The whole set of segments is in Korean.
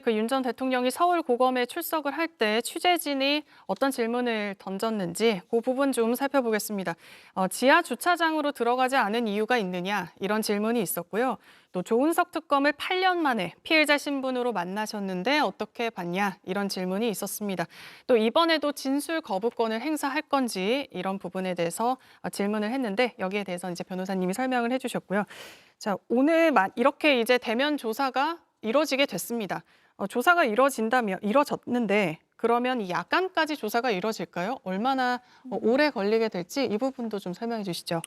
그 윤 전 대통령이 서울고검에 출석을 할 때 취재진이 어떤 질문을 던졌는지 그 부분 좀 살펴보겠습니다. 지하 주차장으로 들어가지 않은 이유가 있느냐 이런 질문이 있었고요. 또 조은석 특검을 8년 만에 피해자 신분으로 만나셨는데 어떻게 봤냐 이런 질문이 있었습니다. 또 이번에도 진술 거부권을 행사할 건지 이런 부분에 대해서 질문을 했는데 여기에 대해서 이제 변호사님이 설명을 해주셨고요. 자, 오늘 이렇게 이제 대면 조사가 이뤄지게 됐습니다. 조사가 이뤄졌는데 그러면 이 약간까지 조사가 이뤄질까요? 얼마나 오래 걸리게 될지 이 부분도 좀 설명해 주시죠.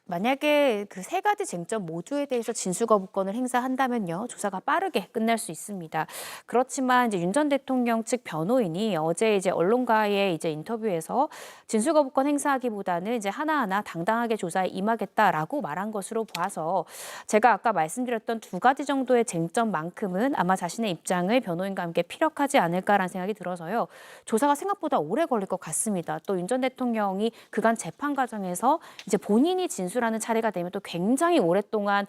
만약에 그 세 가지 쟁점 모두에 대해서 진술거부권을 행사한다면요, 조사가 빠르게 끝날 수 있습니다. 그렇지만 이제 윤 전 대통령 측 변호인이 어제 이제 언론과의 이제 인터뷰에서 진술거부권 행사하기보다는 이제 하나하나 당당하게 조사에 임하겠다라고 말한 것으로 봐서 제가 아까 말씀드렸던 두 가지 정도의 쟁점만큼은 아마 자신의 입장을 변호인과 함께 피력하지 않을까라는 생각이 들어서요. 조사가 생각보다 오래 걸릴 것 같습니다. 또 윤 전 대통령이 그간 재판 과정에서 이제 본인이 진술하는 차례가 되면 또 굉장히 오랫동안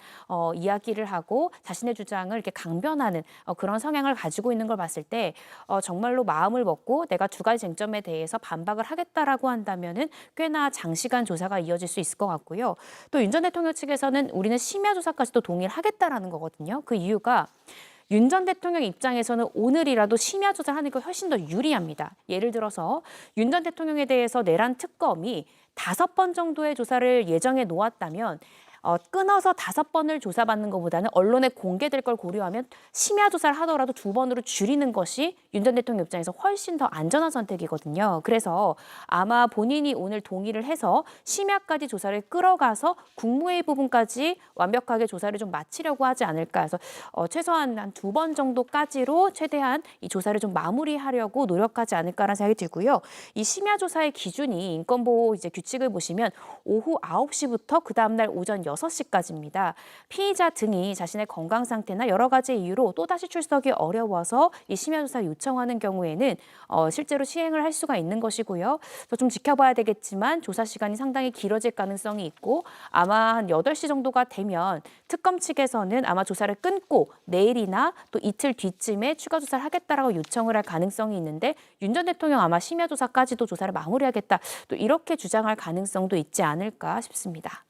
이야기를 하고 자신의 주장을 이렇게 강변하는 그런 성향을 가지고 있는 걸 봤을 때 정말로 마음을 먹고 내가 두 가지 쟁점에 대해서 반박을 하겠다라고 한다면은 꽤나 장시간 조사가 이어질 수 있을 것 같고요. 또 윤 전 대통령 측에서는 우리는 심야 조사까지도 동의를 하겠다라는 거거든요. 그 이유가 윤 전 대통령 입장에서는 오늘이라도 심야 조사를 하는 게 훨씬 더 유리합니다. 예를 들어서 윤 전 대통령에 대해서 내란 특검이 5번 정도의 조사를 예정해 놓았다면 끊어서 5번을 조사받는 것보다는 언론에 공개될 걸 고려하면 심야 조사를 하더라도 2번으로 줄이는 것이 윤 전 대통령 입장에서 훨씬 더 안전한 선택이거든요. 그래서 아마 본인이 오늘 동의를 해서 심야까지 조사를 끌어가서 국무회의 부분까지 완벽하게 조사를 좀 마치려고 하지 않을까 해서 최소한 한 2번 정도까지로 최대한 이 조사를 좀 마무리하려고 노력하지 않을까라는 생각이 들고요. 이 심야 조사의 기준이 인권보호 이제 규칙을 보시면 오후 9시부터 그 다음날 오전 6시까지입니다. 피의자 등이 자신의 건강 상태나 여러 가지 이유로 또다시 출석이 어려워서 이 심야 조사를 요청하는 경우에는 실제로 시행을 할 수가 있는 것이고요. 또 좀 지켜봐야 되겠지만 조사 시간이 상당히 길어질 가능성이 있고 아마 한 8시 정도가 되면 특검 측에서는 아마 조사를 끊고 내일이나 또 이틀 뒤쯤에 추가 조사를 하겠다라고 요청을 할 가능성이 있는데 윤 전 대통령 아마 심야 조사까지도 조사를 마무리하겠다 또 이렇게 주장할 가능성도 있지 않을까 싶습니다.